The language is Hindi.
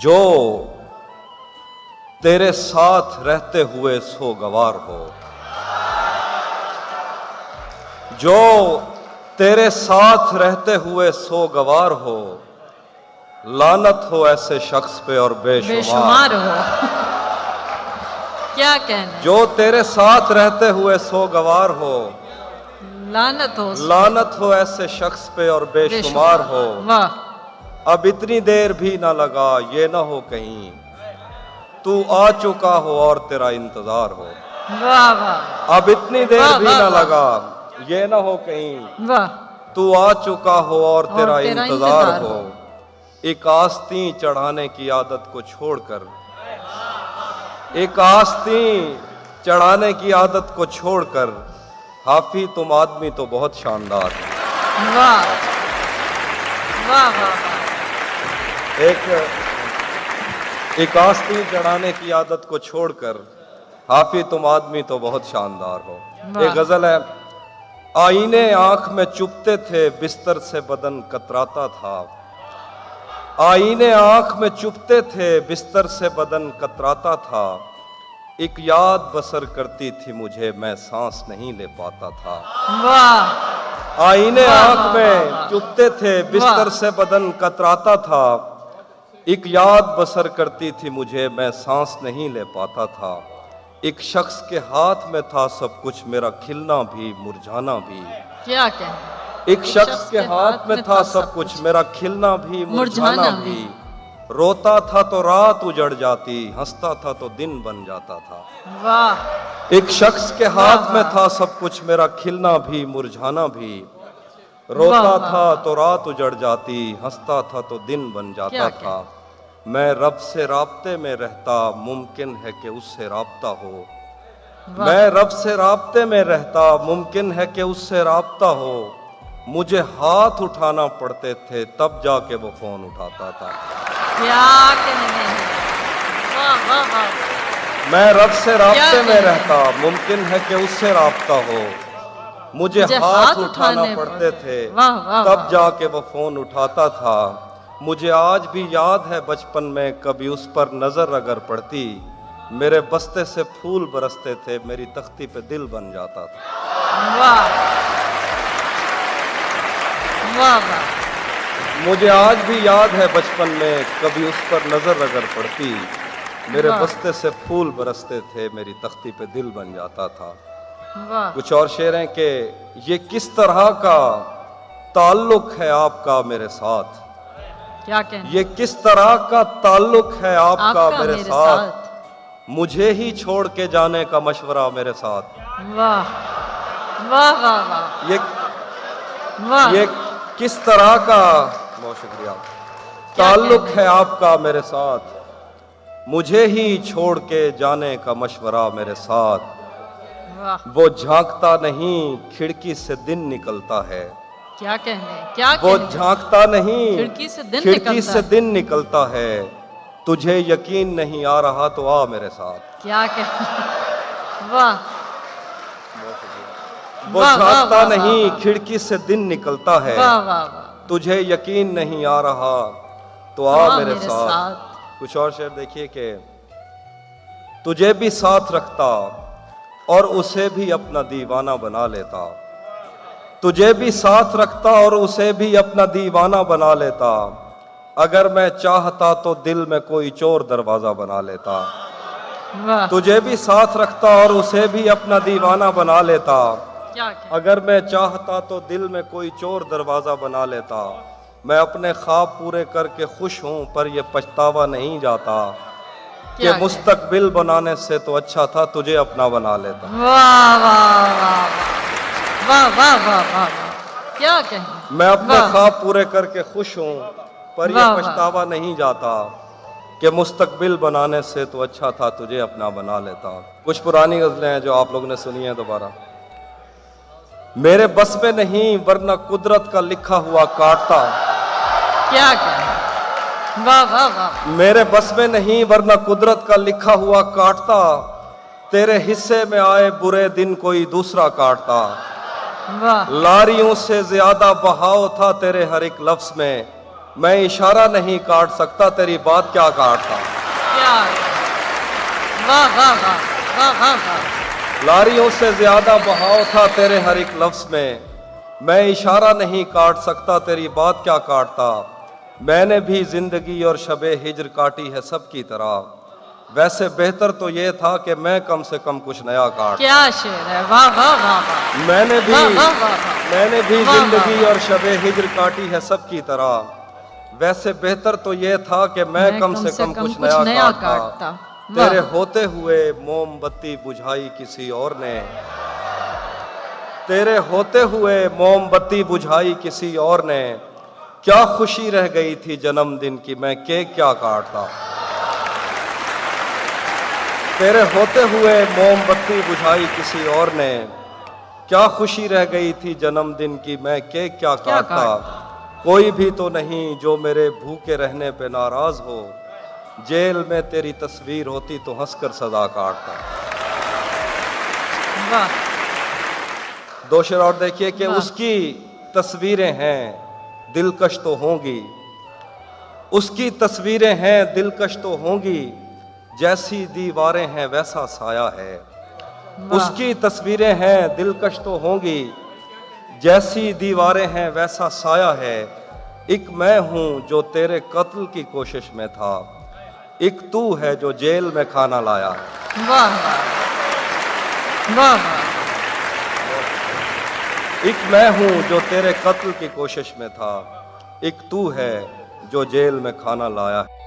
जो तेरे साथ रहते हुए सोगवार हो, जो तेरे साथ रहते हुए सोगवार हो, लानत हो ऐसे शख्स पे और बेशुमार हो। क्या कहना, जो तेरे साथ रहते हुए सोगवार हो, लानत हो ऐसे शख्स पे और बेशुमार हो। वाह, अब इतनी देर भी ना लगा, ये ना हो कहीं तू आ चुका हो और तेरा इंतजार हो। वाह वाह, अब इतनी देर भी ना लगा, ये ना हो कहीं वाह, तू आ चुका हो और तेरा तेरा इंतजार इंतजार हो। एक आस्तीं चढ़ाने की आदत को छोड़कर, एक आस्तीं चढ़ाने की आदत को छोड़कर, हाफी तुम आदमी तो बहुत शानदार है। वाह वाह वाह, एक आस्तीं चढ़ाने की आदत को छोड़कर, हाफी तुम आदमी तो बहुत शानदार हो। एक गजल है। आईने आंख में चुभते थे, बिस्तर से बदन कतराता था। आईने आंख में चुभते थे, बिस्तर से बदन कतराता था। एक याद बसर करती थी मुझे, मैं सांस नहीं ले पाता था। वाह, आईने आंख में चुभते थे, बिस्तर से बदन कतराता था। एक याद बसर करती थी मुझे, मैं सांस नहीं ले पाता था। एक शख्स के हाथ में था सब कुछ, मेरा खिलना भी मुरझाना भी। क्या कहना, एक शख्स के हाथ में था सब कुछ, मेरा खिलना भी मुरझाना भी। रोता था तो रात उजड़ जाती, हंसता था तो दिन बन जाता था। वाह, एक शख्स के हाथ में था सब कुछ, मेरा खिलना भी मुरझाना भी। रोता था तो रात उजड़ जाती, हंसता था तो दिन बन जाता था। मैं रब से राब्ते में रहता, मुमकिन है कि उससे राब्ता हो। मैं रब से राब्ते में रहता, मुमकिन है कि उससे राब्ता हो। मुझे हाथ उठाना पड़ते थे, तब जाके वो फोन उठाता था। क्या कहने, वाह वाह वाह। मैं रब से राब्ते में रहता, मुमकिन है कि उससे राब्ता हो। मुझे हाथ उठाना पड़ते थे, तब जाके वो फोन उठाता था। मुझे आज भी याद है बचपन में, कभी उस पर नजर अगर पड़ती, मेरे बस्ते से फूल बरसते थे, मेरी तख्ती पे दिल बन जाता था। वाह वाह वाह। मुझे आज भी याद है बचपन में, कभी उस पर नजर अगर पड़ती, मेरे बस्ते से फूल बरसते थे, मेरी तख्ती पे दिल बन जाता था। कुछ और शेर हैं कि ये किस तरह का ताल्लुक है आपका मेरे साथ। क्या कहना, ये किस तरह का ताल्लुक है आपका मेरे साथ। मुझे ही छोड़ के जाने का मशवरा मेरे साथ। वाह वाह वाह वाह। ये किस तरह का, बहुत शुक्रिया, ताल्लुक है आपका मेरे साथ। मुझे ही छोड़ के जाने का मशवरा मेरे साथ। वो झांकता नहीं, खिड़की से दिन निकलता है। क्या कहने, क्या वो झांकता नहीं, खिड़की से दिन निकलता है। तुझे यकीन नहीं आ रहा तो आ मेरे साथ। क्या कहने, वाह। वो झांकता नहीं, खिड़की से दिन निकलता है। तुझे यकीन नहीं आ रहा तो आ मेरे साथ। कुछ और शेर देखिए कि तुझे भी साथ रखता और उसे भी अपना दीवाना बना लेता। तुझे भी साथ रखता और उसे भी अपना दीवाना बना लेता। अगर मैं चाहता तो दिल में कोई चोर दरवाजा बना लेता। तुझे भी साथ रखता और उसे भी अपना दीवाना बना लेता। अगर मैं चाहता तो दिल में कोई चोर दरवाजा बना लेता। मैं अपने ख्वाब पूरे करके खुश हूं, पर यह पछतावा नहीं जाता कि मुस्तकबिल बनाने से तो अच्छा था तुझे अपना बना लेता। वाह वाह वाह वाह वाह वाह, क्या कहना। मैं अपने ख्वाब पूरे करके खुश हूँ, पर यह पछतावा नहीं जाता कि मुस्तकबिल बनाने से तो अच्छा था तुझे अपना बना लेता। कुछ पुरानी गजलें हैं जो आप लोगों ने सुनी हैं दोबारा। मेरे बस में नहीं वरना कुदरत का लिखा हुआ काटता। क्या कहना, वाह वाह वाह। मेरे बस में नहीं वरना कुदरत का लिखा हुआ काटता। तेरे हिस्से में आए बुरे दिन कोई दूसरा काटता। लारियों से ज्यादा बहाव था तेरे हर एक लफ्ज में, मैं इशारा नहीं काट सकता, तेरी बात क्या काटता। क्या, वाह वाह वाह वाह वाह वाह। लारियों से ज्यादा बहाव था तेरे हर एक लफ्ज में, मैं इशारा नहीं काट सकता, तेरी बात क्या काटता। मैंने भी जिंदगी और शबे हिज्र काटी है सबकी तरह, वैसे बेहतर तो ये था कि मैं कम से कम कुछ नया काट। क्या शेर है, वाह वाह वाह वाह। मैंने भी वाह वाह वाह वाह। मैंने भी वाह, जिंदगी वाह, और शबे हिज्र काटी है सबकी तरह, वैसे बेहतर तो ये था कि मैं कम से कम कुछ नया काटता। तेरे होते हुए मोमबत्ती बुझाई किसी और ने, तेरे होते हुए मोमबत्ती बुझाई किसी और ने, क्या खुशी रह गई थी जन्मदिन की, मैं केक क्या काटता। तेरे होते हुए मोमबत्ती बुझाई किसी और ने, क्या खुशी रह गई थी जन्मदिन की, मैं केक क्या काटता। कोई भी तो नहीं जो मेरे भूखे रहने पे नाराज हो, जेल में तेरी तस्वीर होती तो हंसकर सजा काटता। वाह। दो शेर और देखिए कि उसकी तस्वीरें हैं दिलकश तो होंगी, उसकी तस्वीरें हैं दिलकश तो होंगी, जैसी दीवारें हैं वैसा साया है। उसकी तस्वीरें हैं दिलकश तो होंगी, जैसी दीवारें हैं वैसा साया है। एक मैं हूं जो तेरे कत्ल की कोशिश में था, एक तू है जो जेल में खाना लाया है। वाह वाह। एक मैं हूं जो तेरे कत्ल की कोशिश में था, एक तू है जो जेल में खाना लाया है।